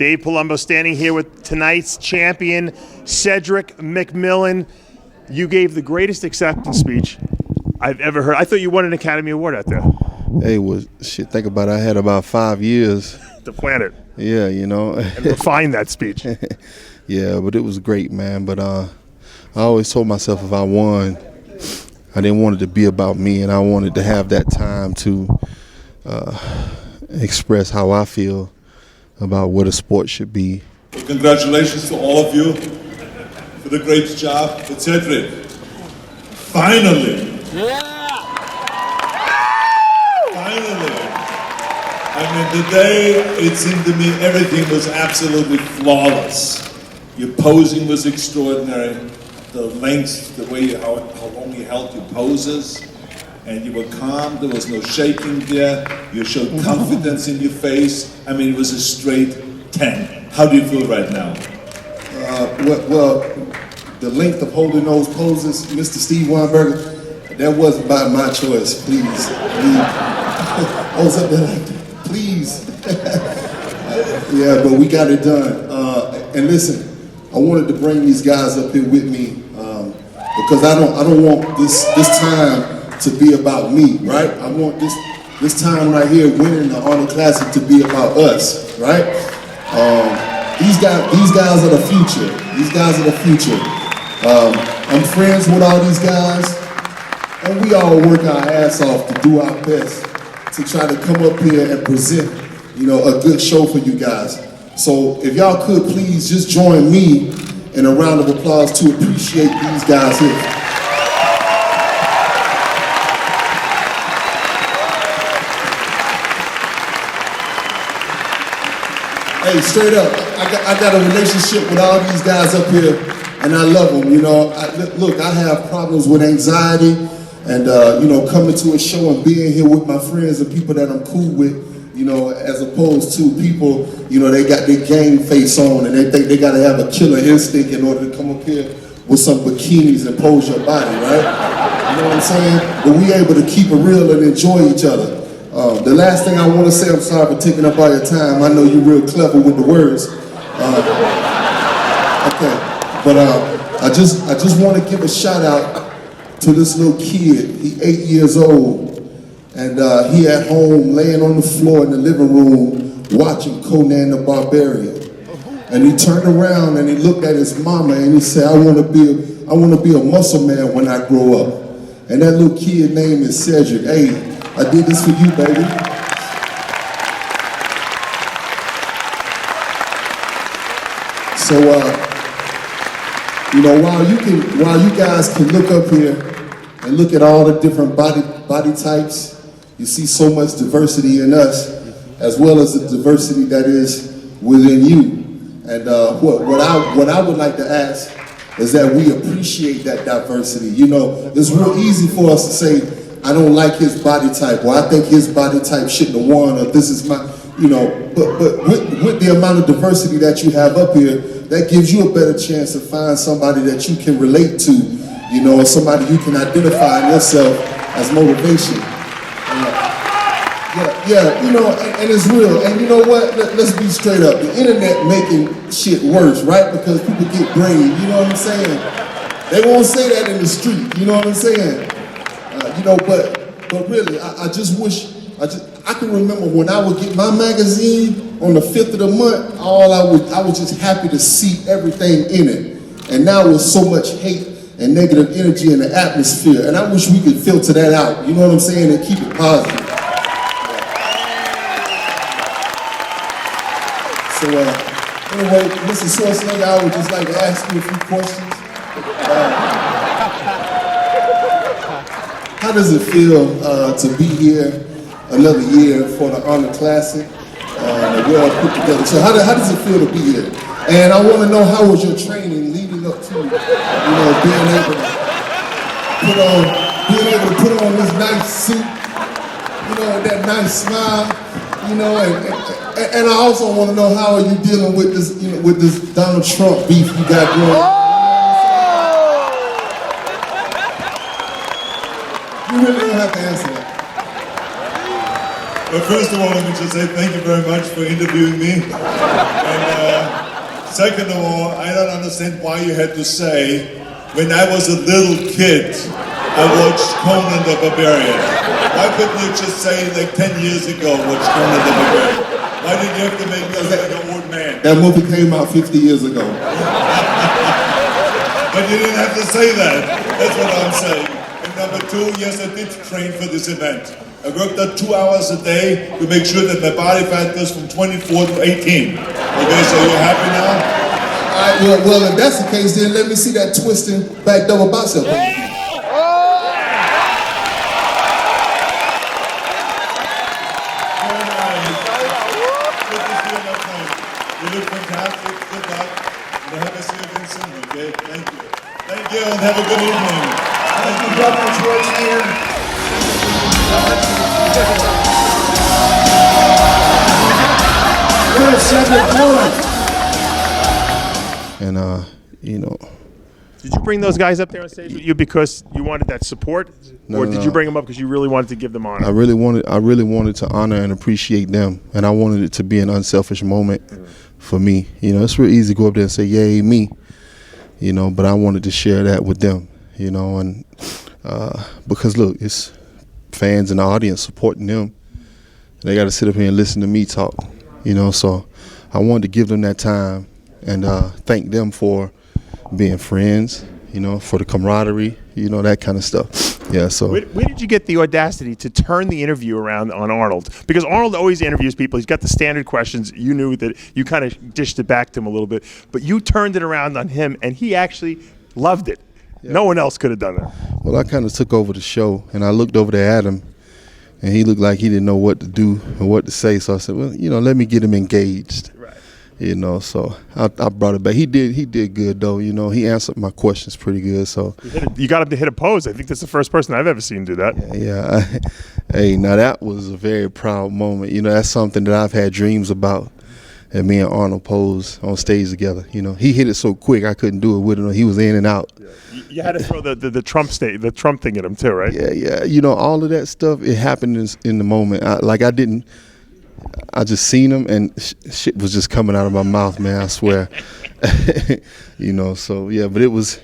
Dave Palumbo standing here with tonight's champion, Cedric McMillan. You gave the greatest acceptance speech I've ever heard. I thought you won an Academy Award out there. Hey, well, shit, think about it. I had about 5 years. To plan it. Yeah, you know. And refine that speech. Yeah, but it was great, man. But I always told myself if I won, I didn't want it to be about me, and I wanted to have that time to express how I feel about what a sport should be. Congratulations to all of you for the great job. But Cedric, finally. Yeah! Finally. I mean, the day it seemed to me everything was absolutely flawless. Your posing was extraordinary. The lengths, the way how long you held your poses, and you were calm. There was no shaking there. You showed confidence in your face. I mean, it was a straight 10. How do you feel right now? Well, the length of holding those poses, Mr. Steve Weinberger, that wasn't by my choice. Please, I was up there like, please. Yeah, but we got it done. And listen, I wanted to bring these guys up here with me because I don't want this time to be about me, right? I want this time right here winning the Arnold Classic to be about us, right? These guys are the future. These guys are the future. I'm friends with all these guys, and we all work our ass off to do our best to try to come up here and present, you know, a good show for you guys. So if y'all could please just join me in a round of applause to appreciate these guys here. Hey, straight up, I got a relationship with all these guys up here, and I love them, you know. Look, I have problems with anxiety, and, you know, coming to a show and being here with my friends and people that I'm cool with, you know, as opposed to people, you know, they got their game face on and they think they got to have a killer instinct in order to come up here with some bikinis and pose your body, right? You know what I'm saying? But we able to keep it real and enjoy each other. The last thing I want to say, I'm sorry for taking up all your time. I know you're real clever with the words. Okay, but I just want to give a shout out to this little kid. He's 8 years old, and he at home laying on the floor in the living room watching Conan the Barbarian. And he turned around and he looked at his mama and he said, I want to be a muscle man when I grow up. And that little kid name is Cedric. Hey, I did this for you, baby. So, you know, while you guys can look up here and look at all the different body types, you see so much diversity in us, as well as the diversity that is within you. And what I would like to ask is that we appreciate that diversity. You know, it's real easy for us to say, I don't like his body type, or I think his body type shouldn't have won, or this is my, you know, but with the amount of diversity that you have up here, that gives you a better chance to find somebody that you can relate to, you know, or somebody you can identify in yourself as motivation. Yeah, you know, and it's real. And you know what? Let's be straight up. The internet making shit worse, right? Because people get brave, you know what I'm saying? They won't say that in the street, you know what I'm saying? You know, but really, I just wish, I can remember when I would get my magazine on the 5th of the month, I was just happy to see everything in it. And now with so much hate and negative energy in the atmosphere, and I wish we could filter that out, you know what I'm saying, and keep it positive. So, anyway, Mr. Schwarzenegger, I would just like to ask you a few questions. How does it feel to be here another year for the Arnold Classic? Well put together. So how does it feel to be here? And I want to know, how was your training leading up to, you know, being able to put on this nice suit, you know, that nice smile, you know, and I also want to know, how are you dealing with this, you know, with this Donald Trump beef you got going on? You really don't have to answer that. But first of all, let me just say thank you very much for interviewing me. And second of all, I don't understand why you had to say, when I was a little kid, I watched Conan the Barbarian. Why couldn't you just say, like 10 years ago, watch Conan the Barbarian? Why did you have to make me like an old man? That movie came out 50 years ago. But you didn't have to say that. That's what I'm saying. And number two, yes, I did train for this event. I worked out 2 hours a day to make sure that my body fat goes from 24 to 18. Okay, so you're happy now? All right, well, if that's the case, then let me see that twisting back double bicep. You look fantastic. Good luck. And I hope I see you again soon, okay? Thank you. Thank you, and have a good evening. Thank you, Dr. Schwarzenegger. Good, Cedric McMillan. And you know, Did you bring those guys up there on stage with you because you wanted that support, or did you bring them up because you really wanted to give them honor? I really wanted to honor and appreciate them, and I wanted it to be an unselfish moment for me. You know, it's real easy to go up there and say, "Yay, me," you know, but I wanted to share that with them, you know, and because look, it's fans and the audience supporting them. They got to sit up here and listen to me talk, you know. So I wanted to give them that time and thank them for being friends, you know, for the camaraderie, you know, that kind of stuff. Yeah, so. Where did you get the audacity to turn the interview around on Arnold? Because Arnold always interviews people. He's got the standard questions. You knew that you kind of dished it back to him a little bit. But you turned it around on him, and he actually loved it. Yeah. No one else could have done that. Well, I kind of took over the show, and I looked over there at him, and he looked like he didn't know what to do or what to say. So I said, well, you know, let me get him engaged. Right. You know, so I brought it back. He did good though. You know, he answered my questions pretty good. So you got him to hit a pose. I think that's the first person I've ever seen do that. Yeah. Hey, now that was a very proud moment. You know, that's something that I've had dreams about. And me and Arnold posed on stage together. You know, he hit it so quick I couldn't do it with him. He was in and out. Yeah. You had to throw the Trump thing at him too, right? Yeah. You know, all of that stuff, it happened in the moment. I just seen him and shit was just coming out of my mouth, man, I swear. You know, so yeah, but it was,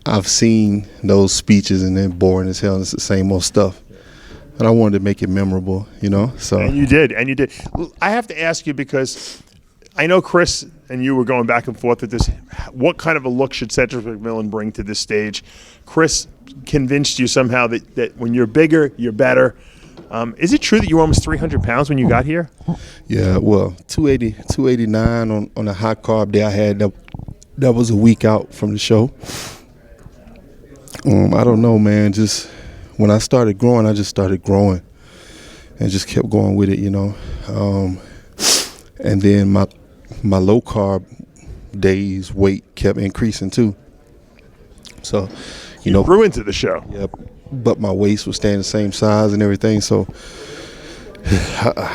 I've seen those speeches and they're boring as hell. It's the same old stuff. And I wanted to make it memorable, you know. So. And you did. I have to ask you because I know Chris and you were going back and forth with this. What kind of a look should Cedric McMillan bring to this stage? Chris convinced you somehow that when you're bigger, you're better. Is it true that you were almost 300 pounds when you got here? Yeah, well, 289 on a high carb day I had. That was a week out from the show. I don't know, man. Just when I started growing, I just started growing and just kept going with it, you know. And then my low carb days weight kept increasing too. So, you know, grew into the show. Yep. But my waist was staying the same size and everything, so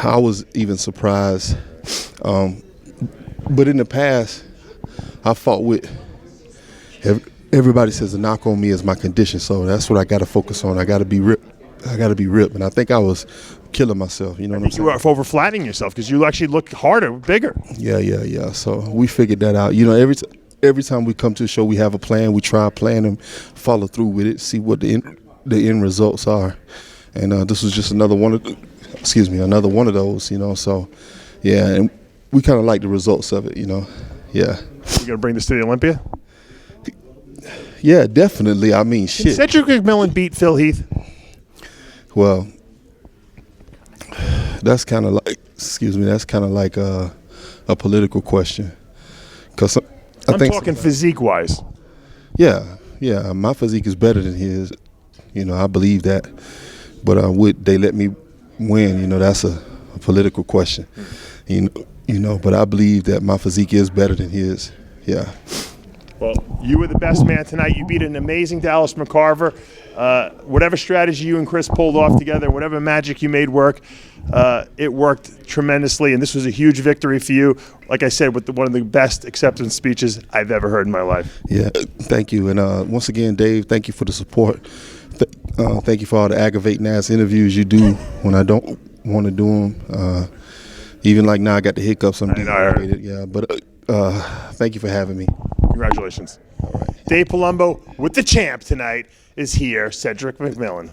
I was even surprised. But in the past, I fought with everybody says the knock on me is my condition, so that's what I got to focus on. I got to be ripped. And I think I was killing myself. You know what I'm saying? You were over flattening yourself because you actually look harder, bigger. Yeah. So we figured that out. You know, every time we come to the show, we have a plan. We try a plan and follow through with it. See what the end results are. And this was just another one of those. You know. So yeah, and we kind of like the results of it. You know. Yeah. You gonna bring this to the Olympia? Yeah, definitely. I mean, shit. Did Cedric McMillan beat Phil Heath? Well, that's kind of like a political question. Because I'm talking physique-wise. Yeah, my physique is better than his. You know, I believe that. But would they let me win? You know, that's a political question. You know, but I believe that my physique is better than his. Yeah. Well, you were the best man tonight. You beat an amazing Dallas McCarver. Whatever strategy you and Chris pulled off together, whatever magic you made work, it worked tremendously. And this was a huge victory for you. Like I said, with one of the best acceptance speeches I've ever heard in my life. Yeah, thank you. And once again, Dave, thank you for the support. Thank you for all the aggravating ass interviews you do when I don't want to do them. Even like now, I got the hiccups. I'm getting aggravated. Yeah, but thank you for having me. Congratulations. All right. Dave Palumbo with the champ tonight is here, Cedric McMillan.